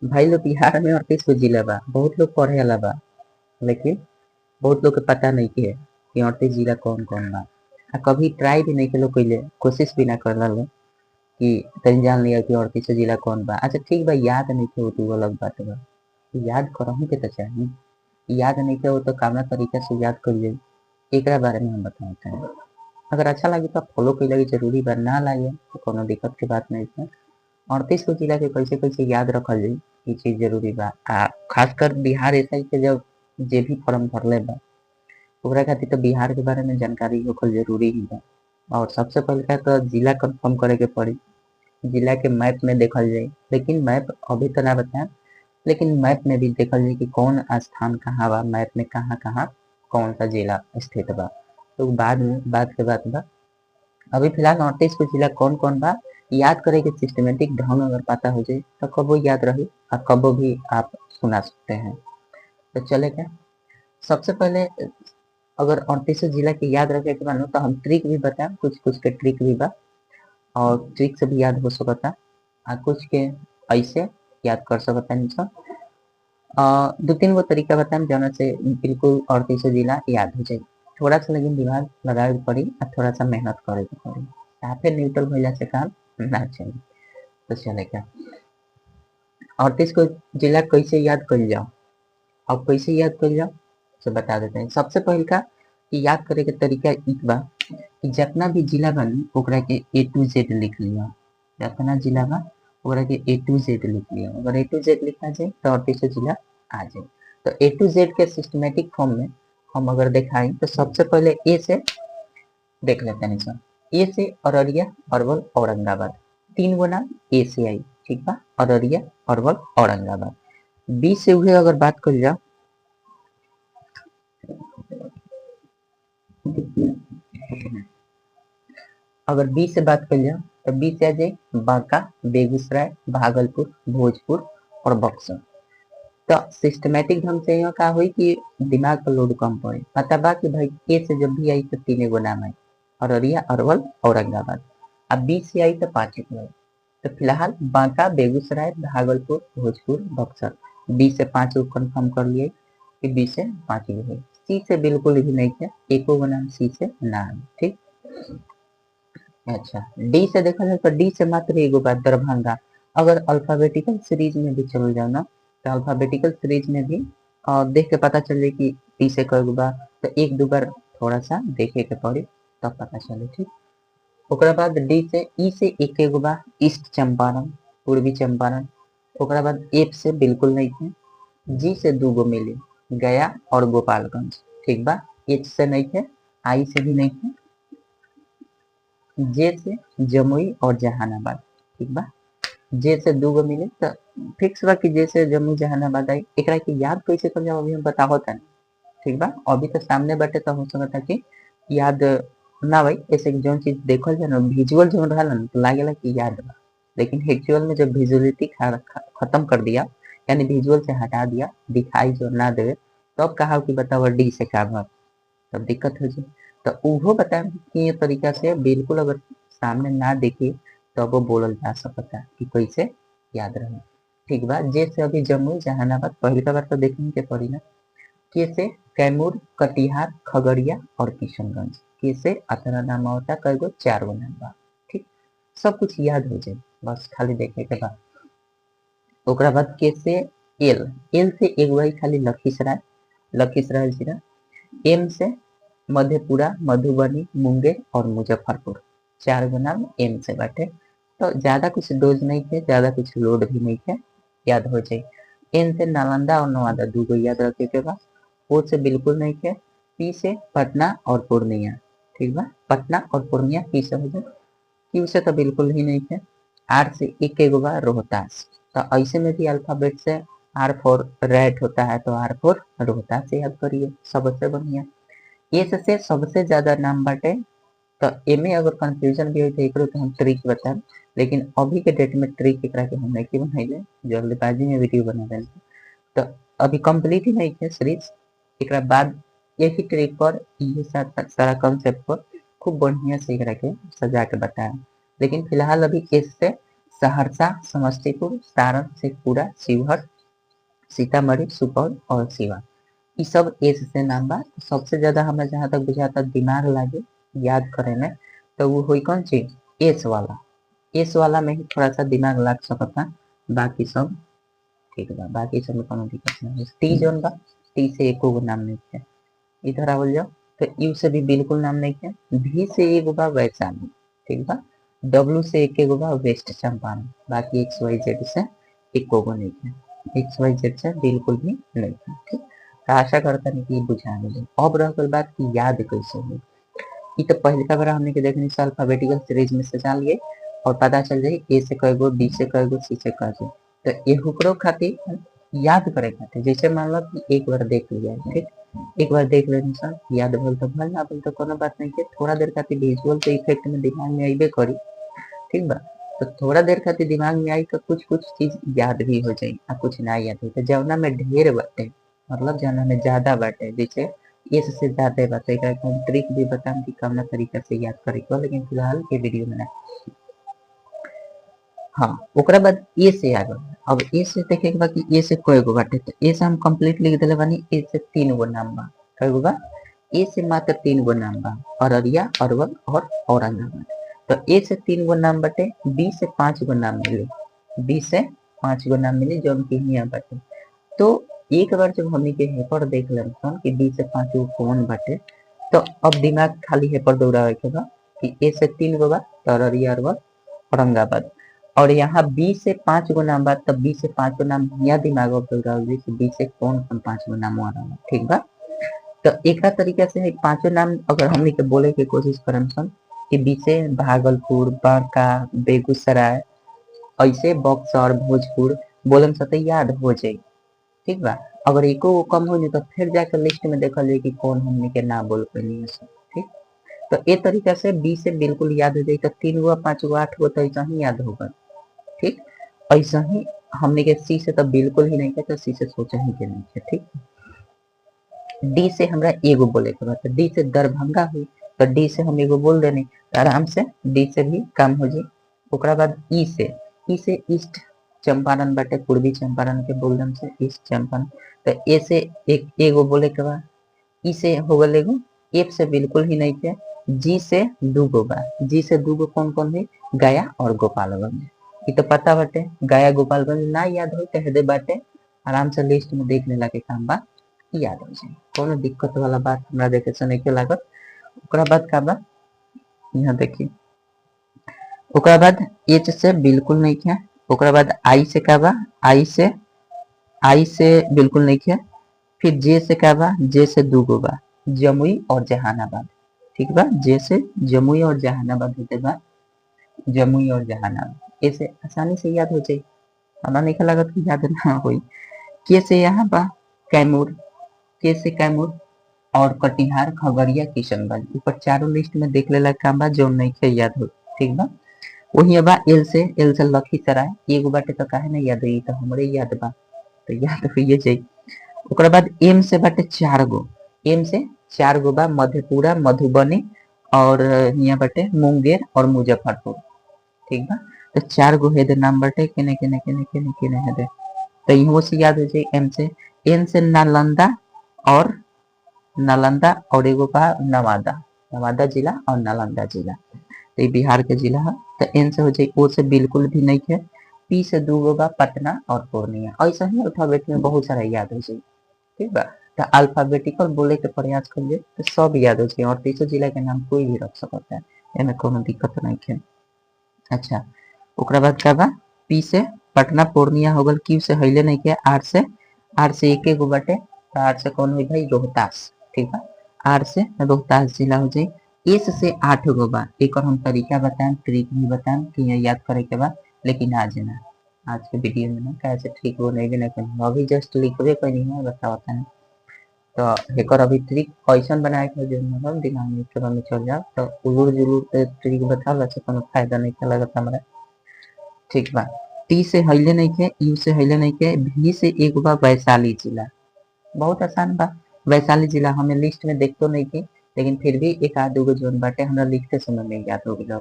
भाई लोग बिहार में 38 गो जिला बा, बहुत लोग पढ़े वाला बा, लेकिन बहुत लोग के पता नहीं के कि 38 जिला कौन कौन बा। आ कभी ट्राई भी नहीं के लोग कैले, कोशिश भी ना करला लोग कि तनी जान लिया कि 38 जिला कौन बा। अच्छा ठीक बा, याद नहीं के हो तो अलग बात बा, याद करहूं के तो चाहिए। याद नहीं के हो तो कामना तरीका से याद कर जाई, एकरा बारे में हम बताते हैं। अगर अच्छा लगे तो फॉलो कैला भी जरूरी बा, ना लगे तो कोनो दिक्कत के बात नहीं है। 38 गो जिला के कैसे कैसे याद रखल जाई, ये चीज जरूरी बा। आ खासकर बिहार एसआई के जब जे भी फॉर्म भरले बा ओकरा खातिर तो बिहार के बारे में जानकारी होखल जरूरी ही बा। और सबसे पहले तो जिला कंफर्म करे के पड़ी, जिला के मैप में देखल जाई, लेकिन मैप अभी तो ना बताएं, लेकिन मैप में भी देखल जाई कि कौन स्थान कहाँ बा, मैप में कहाँ कहाँ कौन सा जिला स्थित बा। तो बाद में बात के बात बा। अभी फिलहाल 38 को जिला कौन कौन बा याद करे के सिस्टमेटिक ढंग अगर पता हो जाए तो कबो याद रही और कबो भी आप सुना सकते हैं। तो चले क्या, सबसे पहले अगर 38 जिला के याद रखे के मानो तो हम ट्रिक भी बताएं, कुछ कुछ के ट्रिक भी बा और ट्रिक से भी याद हो सकता। कुछ के ऐसे याद कर सकता नहीं सब। दो तीन गो तरीका बताएं जौना से बिल्कुल 38 जिला याद हो जाए। थोड़ा सा लेकिन दिमाग लगावे के पड़ी और थोड़ा सा मेहनत करे के पड़ी, साफे न्यूट्रल भइला से काम ना चली। तो चले क्या, 38 को जिला कैसे याद कर जाओ, अब कैसे याद कर जाओ तो बता देते हैं। सबसे पहले का कि याद करे के तरीका एक बा कि जितना भी जिला बनी ओकरा के ए टू जेड लिख लिया। जितना जिला बा ओकरा के ए टू जेड लिख लिया। अगर ए टू जेड लिखा जाए तो 38 जिला आ जाए। तो ए टू जेड के सिस्टमेटिक फॉर्म में हम अगर दिखाएं तो सबसे पहले ए से देख लेते हैं सर। ए से अररिया, अरवल, औरंगाबाद, तीन गो नाम ए से आई, ठीक बा, अररिया, अरवल, औरंगाबाद। बी से हुए अगर बात कर जाओ, अगर बी से बात कर जाओ तो बी से आ जाए बांका, बेगूसराय, भागलपुर, भोजपुर और बक्सर। तो सिस्टमेटिक ढंग से यहाँ का हुई कि दिमाग पर लोड कम पड़े, पता बा कि भाई ए से जब भी आई तो तीन गो नाम आई, अररिया, अरवल, औरंगाबाद। अब बी से आई तो पांच गो आई। तो फिलहाल बांका, बेगूसराय, भागलपुर, भोजपुर, बक्सर, बी से पांच गो कन्फर्म कर लिए कि बी से पांच गो है। सी से बिल्कुल भी नहीं है, एको गो नाम सी से ना है, ठीक। अच्छा, डी से देखा जाए तो डी से मात्र एगो बात, दरभंगा। अगर अल्फाबेटिकल सीरीज में भी चल जाओ ना तो अल्फाबेटिकल सीरीज में भी देख के पता चले कि डी से कई गो बा, तो एक दो बार थोड़ा सा देखे के पड़ी तब पता चले, ठीक। ओकरा बाद डी से ई से एक एगो बा, ईस्ट चंपारण, पूर्वी चंपारण। ओकरा बाद एफ से बिल्कुल नहीं है। जी से दू गो मिली, गया और गोपालगंज, ठीक बा। एच से नहीं है, आई से भी नहीं है। जे से जमुई और जहानाबाद, ठीक बा। जे से दू गो मिले तो फिक्स बा कि जे से जमुई जहानाबाद आई। एकरा के याद कैसे कर जाओ अभी हम बताओ तनी, ठीक बा। अभी तो सामने बाटे तो हो सकता कि याद ना भाई, ऐसे कि जौन चीज देखल जाए ना विजुअल जो रहा ना तो लागेला कि याद बा, लेकिन एक्चुअल में जब विजुअलिटी खत्म कर दिया, यानी विजुअल से हटा दिया, दिखाई जो ना दे, तब कहा कि बताओ डी से का बा, तब दिक्कत हो जाए। तो उहो बताएं कि ये तरीका से बिल्कुल अगर सामने ना देखे तो वो बोलल जा सकता है कि कैसे याद रहे, ठीक बा। जैसे अभी जम्मू जहानाबाद पहली बार तो देखने के पड़ी ना, कैसे कैमूर, कटिहार, खगड़िया और किशनगंज, कैसे अतरा नाम होता कई गो, चार गो नाम बा, ठीक। सब कुछ याद हो जाए, बस खाली देखे के बाद। ओकरा बाद कैसे एल, एल से एक वही खाली लखीसराय, लखीसराय जिला। एम से मधेपुरा, मधुबनी, मुंगेर और मुजफ्फरपुर, चार गो नाम एम से बाटे। तो ज्यादा कुछ डोज नहीं थे, ज्यादा कुछ लोड भी नहीं थे, याद हो जाए। एन से नालंदा और नवादा दू गो याद रखे के बाद। ओ से बिल्कुल नहीं थे। पी से पटना और पूर्णिया, ठीक बा, पटना और पूर्णिया पी से हो जाए। क्यू से तो बिल्कुल ही नहीं थे। आर से एक एगो बा, रोहतास। तो ऐसे में भी अल्फाबेट से आर फोर रेड होता है तो आर फोर रोहतास से याद करिए, सबसे बढ़िया। ये से सबसे ज्यादा नाम बाटे। तो एमे अगर कंफ्यूजन भी हो तो एकरो तो हम ट्रिक बताएं, लेकिन अभी के डेट में ट्रिक एकरा के हम नहीं बनैले, जल्दबाजी में वीडियो बना दें। तो अभी कंप्लीट ही नहीं है सीरीज, एकरा बाद यही ट्रिक पर ये सारा कंसेप्ट पर खूब बढ़िया से एकरा के सजा के बताया। लेकिन फिलहाल अभी इससे सहरसा, समस्तीपुर, सारण, शेखपुरा, शिवहर, सीतामढ़ी, सुपौल और सिवान। ई सब एस से नाम बा। सबसे ज्यादा हमरा जहाँ तक बुझाता दिमाग लागे याद करे में तो वो हुई कौन चीज, एस वाला। एस वाला में ही थोड़ा सा दिमाग लग सकता, बाकी सब ठीक बा, बाकी सब में कोनो दिक्कत नहीं है। टी जोन बा, टी से एको गो नाम नहीं है। इधर आवल जाओ तो यू से भी बिल्कुल नाम नहीं है। भी से एगो बा वैशाली, ठीक बा। डब्लू से एक एगो बा वेस्ट चंपारण, बाकी एक्स वाई जेड से एको गो नहीं है। एक्स वाई जेड से बिल्कुल भी नहीं है, ठीक। तो आशा करता नहीं कि बुझा मिले। अब रह गई बात की याद कैसे हो। ये तो पहले का बार हमने के देखने से अल्फाबेटिकल सीरीज में से जान लिए और पता चल जाए ए से कई गो, बी से कई गो, सी से कई गो। तो ये हुकरो खातिर याद करे खातिर जैसे मान लो कि एक बार देख लिया है, ठीक। एक बार देख लेने से याद भल तो भल, ना भल तो कोनो बात नहीं है। थोड़ा देर खातिर विजुअल के इफेक्ट में दिमाग में आइबे करी, ठीक बा। तो थोड़ा देर खातिर दिमाग में आई तो कुछ कुछ चीज याद भी हो जाई आ कुछ ना याद हो। तो जवना में ढेर बाटे मतलब जवना में ज्यादा बाटे, जैसे एस से ज्यादा बाटे, एकरा के हम ट्रिक भी बताम कि कवना तरीका से याद करे को, लेकिन फिलहाल के वीडियो में ना। हाँ, ओकरा बाद ए से आ गल। अब ए से देखे के बा कि ए से कय गो बाटे। तो ए से हम कंप्लीट लिख देले बानी, ए से 3 गो नाम बा। कय गो बा? ए से मात्र 3 गो नाम बा, अररिया, अरवल और औरंगाबाद। तो ए से 3 गो नाम बाटे, बी से 5 गो नाम मिली, बी से 5 गो नाम मिली जौन कि हियां बाटे। तो एक बार जब हमनी के हेपर देख लेन कि बी से 5 गो कौन बाटे, तो अब दिमाग खाली हेपर दौड़ावे के बा कि ए से 3 गो बा, तो अररिया, अरवल, औरंगाबाद। और यहाँ बी से 5 गो नाम बा, तब बी से 5 गो नाम यहाँ दिमाग में दौड़ावे कि बी से कौन कौन 5 गो नाम आ रहा है, ठीक बा। तो एक तरीका से है पांचों नाम अगर हमनी के बोले के कोशिश करम सन कि बी से भागलपुर, बांका, बेगूसराय, ऐसे बक्सर, भोजपुर बोलम स तो याद हो जाई, ठीक बा। अगर एको गो कम हो जाए तो फिर जाकर लिस्ट में देखल जाए कि कौन हमनी के ना बोल पैनी है सब, ठीक। तो ए तरीका से बी से बिल्कुल याद हो जाए। तो 3 गो, 5 गो, 8 गो तो ऐसा ही याद होगा, ठीक। ऐसा ही हमने के सी से तो बिल्कुल ही नहीं है, तो सी से सोचा ही के नहीं है, ठीक। डी से हमरा एगो बोले के बाद, डी से दरभंगा हुई तो डी से हम एगो बोल देने आराम से, डी से भी काम हो जाए। ओकरा बाद ई से ईस्ट चंपारण बाटे, पूर्वी चंपारण के बोलदम से ईस्ट चंपारण। तो ए से एक एगो बोले के बाद, ई से हो गल एगो, एफ से बिल्कुल ही नहीं है। जी से 2 गो बा, जी से 2 गो कौन कौन है, गया और गोपालगंज। ये तो पता बाटे, गया गोपालगंज ना याद हो तो हेदे बाटे, आराम से लिस्ट में देख लेला के काम बा, याद हो जाए। कोनो दिक्कत वाला बात हमरा देखे से नहीं लागत। ओकरा बाद का बा, यहाँ देखिए, ओकरा बाद एच से बिल्कुल नहीं है। ओकरा बाद आई से का बा, आई से बिल्कुल नहीं है। फिर जे से का बा, जे से 2 गो बा, जमुई और जहानाबाद, ठीक बा। जे से जमुई और जहानाबाद होते बा, जमुई और जहानाबाद। ऐसे आसानी से याद हो जाए, हमरा नहीं लागत कि याद ना होई। के से यहाँ बा कैमूर, के से कैमूर और कटिहार, खगड़िया, किशनगंज। ऊपर चारों लिस्ट में देख लेला काम बा जो नहीं के याद हो, ठीक बा। वही बा एल से लखीसराय, एगो बाटे तो काहे ना याद होई, तो हमरे याद बा, तो याद होइए जाई। ओकरा बाद एम से बाटे 4 गो, एम से 4 गो बा, मधेपुरा, मधुबनी और यहाँ बाटे मुंगेर और मुजफ्फरपुर, ठीक बा। तो 4 गो हेदे नाम बाटे, केने केने केने केने केने हेदे। तो इहो से याद हो जाए। एम से, एन से नालंदा और एगो बा नवादा, नवादा जिला और नालंदा जिला, तो ये बिहार के जिला है। तो एन से हो जाए, ओ से बिल्कुल भी नहीं है। पी से 2 गो बा, पटना और पूर्णिया। ऐसा ही अल्फाबेट में बहुत सारा याद हो जाए, ठीक बा। तो अल्फाबेटिकल बोले के प्रयास करिए तो सब याद हो जाए, और 30 जिला के नाम कोई भी रख सकता है, एमे कोनो दिक्कत नहीं है। अच्छा, ओकरा बाद का बा, पी से पटना, पूर्णिया हो गल। क्यू से हइले नहीं के, आर से एक गो बाटे, तो आर से कौन हुई भाई, रोहतास, ठीक बा। आर से रोहतास जिला हो जाए। एस से 8 गो बा। एक और हम तरीका बताएं, ट्रिक भी बताएं कि ये याद करे के बा, लेकिन आज ना, आज के वीडियो में ना कैसे ट्रिक वो नहीं देना कहीं, अभी जस्ट लिखबे कहीं है बतावता है। तो एक और अभी ट्रिक ऐसा बनाए के जो मतलब दिमाग में तुरंत चल जाओ, तो उलूर जुलूर के ट्रिक बता वैसे कोनो फायदा नहीं लगता हमरा, ठीक बा। टी से हइले नहीं के, यू से हइले नहीं के, भी से एक बा वैशाली जिला, बहुत आसान बा। वैशाली जिला हमें लिस्ट में देखते नहीं के, लेकिन फिर भी एक आध गो जोन बाटे हमरा लिखते समय में याद हो गया।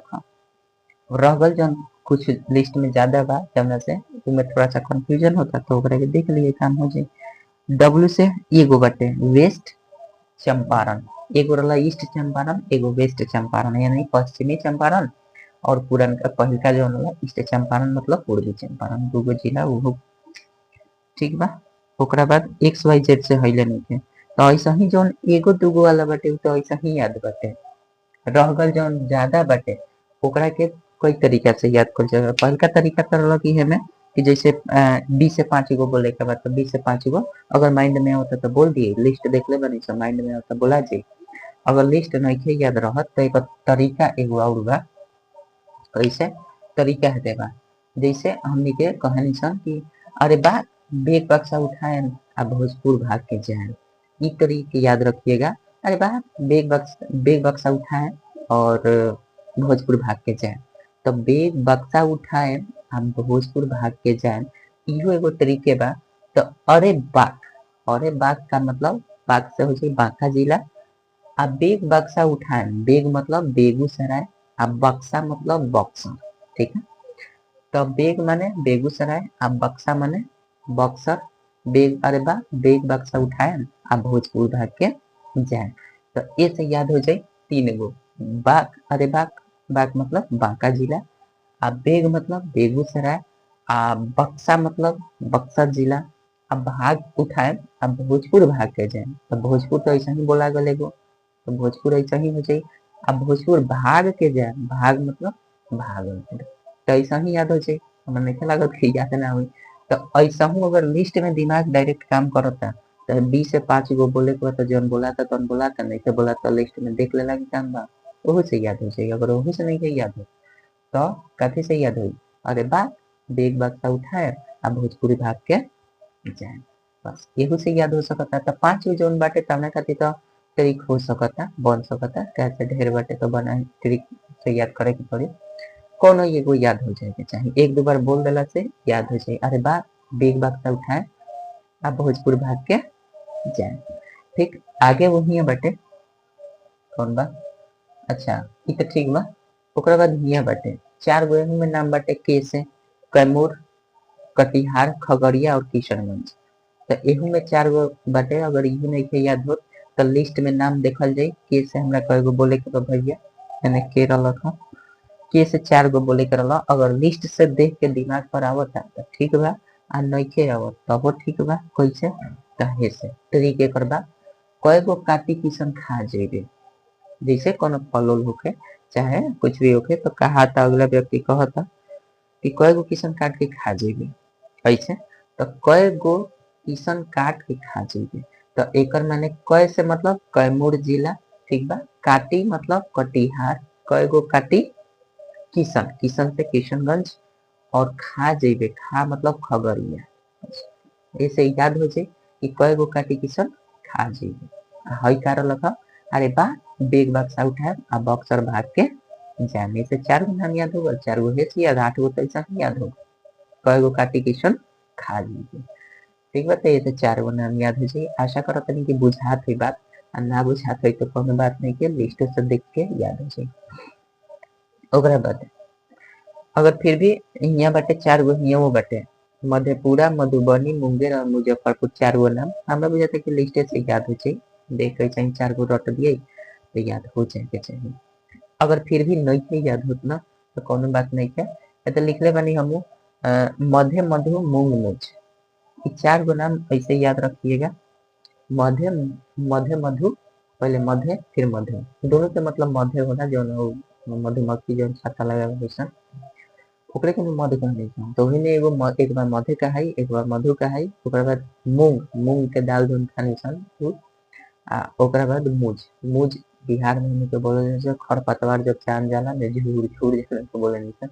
रह गल जौन कुछ लिस्ट में ज्यादा बा जमना से तुम्हें थोड़ा सा कंफ्यूजन होता तो ओकरा के देख लिए काम हो जाए। डब्ल्यू से एगो बटे वेस्ट चंपारण, एगो रहा ईस्ट चंपारण, एगो वेस्ट चंपारण, यानी पश्चिमी चंपारण और पुरनका पहिलका जो होला ईस्ट चंपारण मतलब पूर्वी चंपारण, दूगो जिला वो ठीक बा। ओकरा बाद एक्स वाई जेड से हइले नइखे तो ऐसा ही जौन एगो दूगो वाला बाटे उ तो ऐसा ही याद बाटे। रह गल जौन ज्यादा बाटे ओकरा के कई तरीका से याद कर जाएगा। पहलका तरीका तो रहल कि हमें कि जैसे 20 से 5 गो बोले के बाद तो 20 से 5 गो अगर माइंड में होता तो बोल दिए, लिस्ट देख ले बनी सब माइंड में होता बोला जी। अगर लिस्ट नहीं याद रहत तो एक तरीका एगो और बा, कैसे तरीका है देवा। जैसे हमनी के कहनी सन कि अरे बा बेग बक्सा उठाए आ भोजपुर भाग के जाए, ई तरीके याद रखिएगा। अरे बा बेग बक्सा उठाए और भोजपुर भाग के जाए, तो बेग बक्सा उठाए आ भोजपुर भाग के जाए इहो एगो तरीके बा। तो अरे बाग का मतलब बाग से हो जाए बांका जिला। आ बेग बक्सा उठाए, बेग मतलब बेगूसराय, आ बक्सा मतलब बक्सर, ठीक है। तो बेग माने बेगूसराय, आ बक्सा माने बक्सर। बेग अरे बा बेग बक्सा उठाए आ भोजपुर भाग के जाए, तो ये से याद हो जाए 3 गो। बाग अरे बाग मतलब बांका जिला, आ बेग मतलब बेगूसराय, आ बक्सा मतलब बक्सर जिला, आ भाग उठाए आ भोजपुर भाग के जाए, तो भोजपुर तो ऐसा ही बोला गल एगो, तो भोजपुर ऐसा ही हो जाए। अब भोजपुर भाग के जाए, भाग मतलब भागलपुर, तो ऐसा ही याद हो जाए। हमें नहीं लागत कि याद ना हुई। तो ऐसा हूँ अगर लिस्ट में दिमाग डायरेक्ट काम करता तो 20 से 5 गो बोले के बाद तो जौन बोला था तौन बोला था, नहीं तो बोला तो लिस्ट में देख लेला कि काम बा ओहू से याद हो जाए। अगर ओहू से नहीं के याद हो तो कथी से याद हुई, अरे बा बेग बक्सा उठाए आ भोजपुरी भाग के जाए, बस एहू से याद हो सकता। तो 5 गो जौन बाटे तवना खातिर तो ट्रिक हो सकता बन सकता, कैसे ढेर बाटे तो बना ट्रिक से याद करे के पड़ी। कोनो एगो याद हो जाए के चाहिए, एक दो बार बोल देला से याद हो जाए। अरे बा बेग बक्सा उठाए आ भोजपुर भाग के जाए, ठीक। आगे वही बाटे कौन बा, अच्छा ई तो ठीक बा। ओकरा बाद हिया बाटे 4 गो में नाम बाटे के से कैमूर, कटिहार, खगड़िया और किशनगंज। तो एहू में 4 गो बाटे, अगर इहू नहीं के याद हो तो लिस्ट में नाम देखल जाए के से हमरा कई गो बोले के बा भैया, यानी के रहलक ह के से 4 गो बोले के रहला। अगर लिस्ट से देख के दिमाग पर आवता तो ठीक बा, आ नइखे आवत तबो ठीक बा। कैसे कहे से ट्रिक एकर बा, कय गो काटी किसन खा जेबे। जैसे कोनो फल उल होके चाहे कुछ भी होके तो कहा था अगला व्यक्ति कहता कि कय गो किसन काट के खा जेबे, ऐसे तो कय गो किसन काट के खा जेबे। तो एकर माने कय से मतलब कैमूर जिला, ठीक बा। काटी मतलब कटिहार, कय गो काटी किसन, किसन से किशनगंज, और खा जेबे खा मतलब खगड़िया। ऐसे याद हो जाए कि कय गो काटी किसन खा जेबे। हई का रहलक ह, अरे बा बेग बक्सा उठाए आ बक्सर भाग के जाने से 4 गो नाम याद होगा, 4 गो है याद, 8 गो तो ऐसा ही याद होगा। कय गो काटी किशन खा लीजिए, ठीक बताइए। तो 4 गो नाम याद हो जाए। आशा करो तनी कि बुझात हुई बात, आ ना बुझात हुई तो कोनो बात नहीं के लिस्ट से देख के याद हो जाए। ओकरा बाद अगर फिर भी हियां बाटे 4 गो हियां वो बाटे मधेपुरा, मधुबनी, मुंगेर और मुजफ्फरपुर, 4 गो नाम हमरा बुझाता कि लिस्ट से याद हो जाए। देख के चाहिए 4 गो रट दिए तो याद हो जाए के चाहिए। अगर फिर भी नहीं के याद होत ना तो कोनो बात नहीं के, तो लिखले बानी हम मधे मधु मूंग मुझ, ये 4 गो नाम ऐसे याद रखिएगा। मधे मधे मधु, पहले मधे फिर मधे, दोनों के मतलब मधे होला जो मधुमक्खी जो छत्ता लगा वैसा, ओकरे के मधु कहने छै। तो वही में एगो एक बार मधे कहाई, एक बार मधु कहाई। ओकरा बाद मूंग, मूंग के दाल जोन खाने सन आ ओकरा बाद मुझ, मुझ बिहार में हमनी के बोले छै खरपतवार जब चान जाला ने झूर झूर जैसे को बोले सन,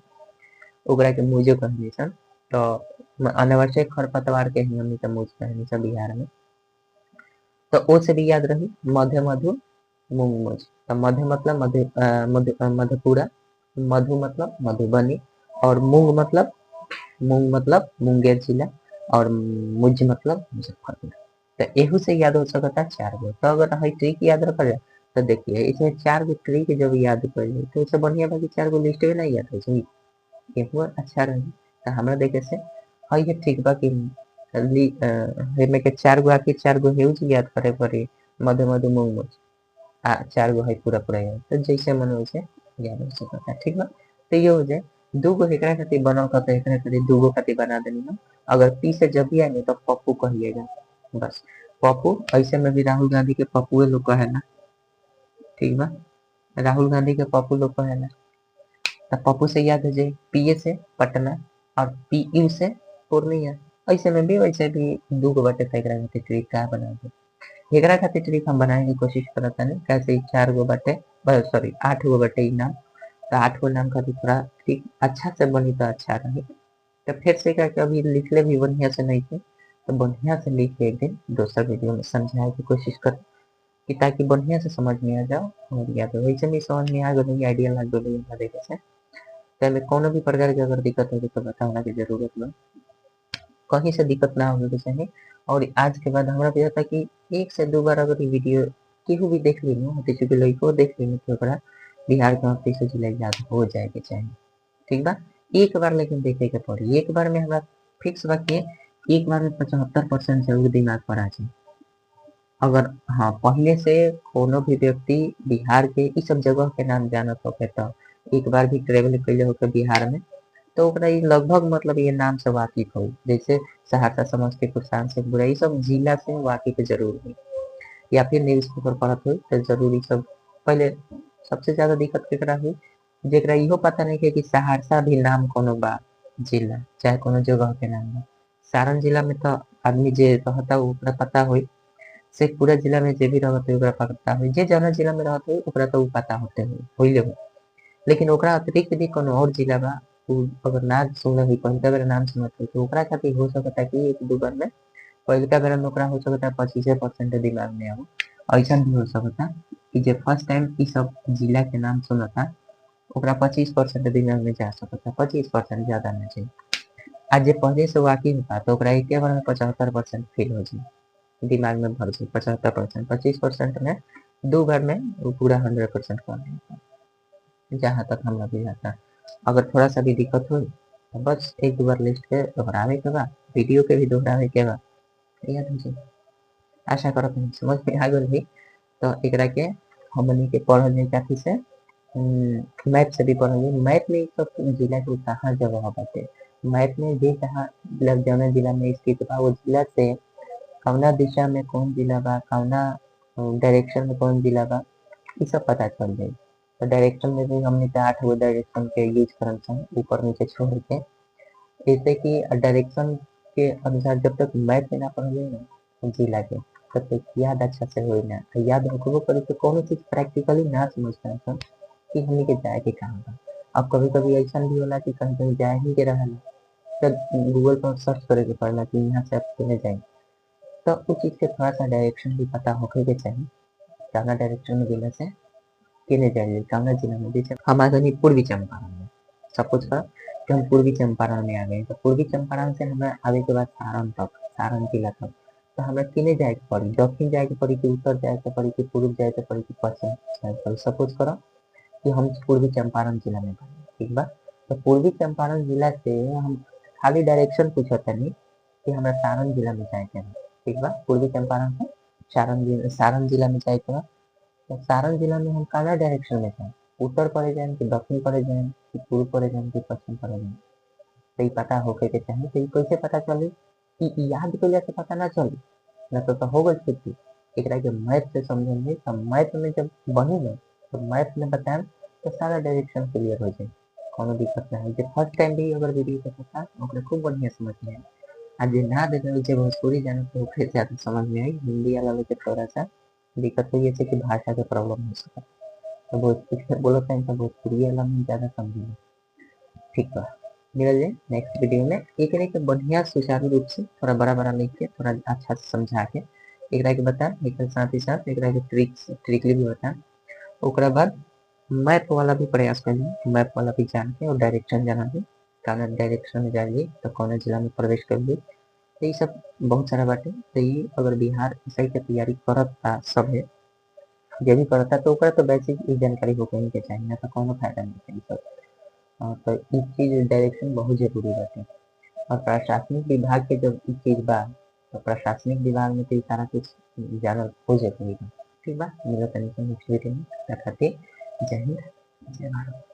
ओकरा के मुझे कहने सन। तो अनावश्यक खरपतवार के ही हमनी के मुझ कहने सन बिहार में। तो ओ से भी याद रही मधे मधु मूंग मुझ। तो मधे मतलब मधेपुरा, मधु मतलब मधुबनी, और मूंग मतलब मुंगेर जिला, और मुझ मतलब मुजफ्फरपुर। तो एहू से याद हो सकता 4 गो। तो अगर हई ट्रिक याद रखल जाए तो देखिए इसमें 4 गो ट्रिक जब याद कर जाए तो उससे बढ़िया बाकी 4 गो लिस्ट में नहीं याद हो जाए। एगो अच्छा रही तो हमरा देखे से हाँ ये ठीक बा कि हेमे के 4 गो आके 4 गो हेउज याद करे पड़ी मधु मधु मूंग मुझ 4 गो है पूरा पूरा याद तो जैसे मन वैसे याद हो सकता है ठीक बा तो ये हो जाए 2 गो एकरा खातिर बनल का तो एकरा खातिर 2 गो खातिर बना देनी ना अगर पी से जब भी आए तो पप्पू कहिएगा बस पप्पू ऐसे में भी राहुल गांधी के पप्पू लोग कहे ना ठीक बा राहुल गांधी के पप्पू लोग कहे ना तो पप्पू से याद हो जाए पीए से पटना और पीयू से पूर्णिया ऐसे में भी वैसे भी 2 गो बाटे तो एकरा खातिर ट्रिक का बना दे एकरा खातिर ट्रिक हम बनाने की कोशिश करता नहीं कैसे 4 गो बाटे सॉरी 8 गो बाटे नाम तो 8 गो नाम खातिर थोड़ा ट्रिक अच्छा से बनी तो अच्छा रही तो फिर से क्या अभी लिखले भी बढ़िया से नहीं थे तो बढ़िया से लिख के एक दिन दूसरा वीडियो में समझाने की कोशिश कर कि ताकि बढ़िया से समझ में आ जाओ और याद हो वैसे भी समझ में आ गई आइडिया लग गई देखे से पहले कोनो भी प्रकार की अगर दिक्कत होगी तो बताना की जरूरत बा कहीं से दिक्कत ना होगी चाहिए और आज के बाद हमारा भी था कि 1 से 2 बार अगर वीडियो केहू भी देख ली होते चूंकि लड़को देख ली तो बिहार के 30 जिला याद हो जाएगी चाहिए ठीक बा एक बार लेकिन देखे के पड़ी एक बार में हमारा फिक्स बा कि एक बार में 75% जरूर दिमाग पर आ जाए अगर हाँ पहले से कोनो भी व्यक्ति बिहार के इस सब जगह के नाम जानत होके तो एक बार भी ट्रेवल कैले होके बिहार में तो ओकरा लगभग मतलब ये नाम से वाकिफ हो जैसे सहरसा समस्तीपुर सांसदपुर ये सब जिला से वाकिफ जरूर हुई या फिर न्यूज पेपर पढ़त हुई तो जरूरी सब पहले सबसे ज्यादा दिक्कत केकरा हुई जेकरा इहो पता नहीं है कि सहरसा भी नाम कोनो बा जिला चाहे कोनो जगह के नाम बा सारण जिला में तो आदमी जे रहता ओकरा पता हुई से पूरा जिला में जे भी रहते ओकरा पता हुई जे जौना जिला में रहते हुई ओकरा तो पता होते हुई होइले हो लेकिन ओकरा अतिरिक्त भी कोनो और जिला बा अगर ना सुनले हुई पहिलका बेर नाम सुनत हुई तो ओकरा खातिर हो सकता है कि 1-2 बार में पहिलका बेर में ओकरा हो सकता है 25% दिमाग में आओ ऐसा भी हो सकता कि जे फर्स्ट टाइम ई सब जिला के नाम सुनता ओकरा 25% दिमाग में जा सकता 25% ज्यादा ना चाहिए आज जे पहले से वाकिफ होता तो ओकरा एके बार में 75% फील हो जाए दिमाग में भर जाए 75% 25% में 2 बार में वो पूरा 100% कर देता जहाँ तक हम अभी जाता अगर थोड़ा सा भी दिक्कत हो तो बस 1-2 बार लिस्ट के दोहरावे के बाद वीडियो के भी दोहरावे के बाद याद हो जाए आशा करत हूँ समझ में आ गई तो एकरा के हमनी के पढ़ल जाए काफी से मैप से भी पढ़ल जाए मैप में सब जिला के कहाँ जगह बाटे मैप में भी जहाँ जौना जिला में स्थित बा वो जिला से कौना दिशा में कौन जिला बा कौना डायरेक्शन में कौन जिला बा ये सब पता चल जाए तो डायरेक्शन में भी हमने 8 गो डायरेक्शन के यूज करल चाहिए ऊपर नीचे छोड़ के जैसे कि डायरेक्शन के अनुसार जब तक मैप में ना पढ़े ना जिला के तब तक याद अच्छा से हो ना याद रखबो करी तो कोनो चीज प्रैक्टिकली ना समझता है कि हमने के जाए के कहाँ बा अब कभी कभी ऐसा भी होला कि कहीं कहीं जाए ही के रहला तो गूगल पर सर्च करे के पड़ला कि यहाँ से आप चले जाए तो उस चीज के थोड़ा सा डायरेक्शन भी पता होके के चाहिए कौना डायरेक्शन में जिला से केने जाइए कौना जिला में जैसे हमारे नहीं पूर्वी चंपारण में सपोज कर कि हम पूर्वी चंपारण में आ गए तो पूर्वी चंपारण से हमें आगे के बाद सारण तक सारण जिला तक तो हमें किने जाए के पड़ी दक्षिण जाए के पड़ी कि उत्तर जाए के पड़ी कि पूर्व जाए के पड़ी कि पश्चिम जाए के पड़ी सपोज करो कि हम पूर्वी चंपारण जिला में बानी ठीक बा तो पूर्वी चंपारण जिला से हम खाली डायरेक्शन पूछत नहीं कि हमें सारण जिला में जाए के बा ठीक बा पूर्वी चंपारण से सारण जिला में जाए के बा तो सारण जिला में हम काला डायरेक्शन में जाए उत्तर पड़े जाए कि दक्षिण पड़े जाए कि पूर्व पड़े जाए कि पश्चिम पड़े जाए तो ये पता होके के चाहिए तो ये कैसे पता चली कि याद कैला से पता ना चली ना तो हो गई छुट्टी एकरा के मैथ से समझेंगे तो मैथ में जब बनी ना तो मैथ में बताएं तो सारा डायरेक्शन क्लियर हो जाए कोनो दिक्कत ना है जब फर्स्ट टाइम भी अगर वीडियो देखता ओकरा खूब बढ़िया समझ में आए आज जे ना देखे जब भोजपुरी जाने तो ओकरे ज्यादा समझ में आई हिंदी वाला के थोड़ा सा दिक्कत हो ये कि भाषा के प्रॉब्लम हो सकता तो भोजपुरी बोलत टाइम तो भोजपुरी वाला में ज्यादा समझे ठीक बा मिलल जाए नेक्स्ट वीडियो में एकरे के बढ़िया सुचारू रूप से थोड़ा बड़ा बड़ा लिख के थोड़ा अच्छा से समझा के एकरा के बता एक साथ ही साथ एकरा के ट्रिकली भी बता ओकरा बाद मैप वाला भी प्रयास करिए मैप वाला भी जान के और डायरेक्शन जाना भी कौन डायरेक्शन में जाइए तो कौन जिला में प्रवेश करिए तो ये सब बहुत सारा बाटे तो ये अगर बिहार सही के तैयारी करता सब है जे भी करता तो ओकरा तो बेसिक जानकारी हो कहीं के चाहिए ना तो कोनो फायदा नहीं है सब तो इ चीज डायरेक्शन बहुत जरूरी बाटे। और प्रशासनिक विभाग के जब इ चीज बा तो प्रशासनिक विभाग में तो इ सारा कुछ ज्यादा हो जरूरी बा। ठीक बा, मिलत तनी नेक्स्ट वीडियो में, तब तक खातिर जय हिंद, जय भारत।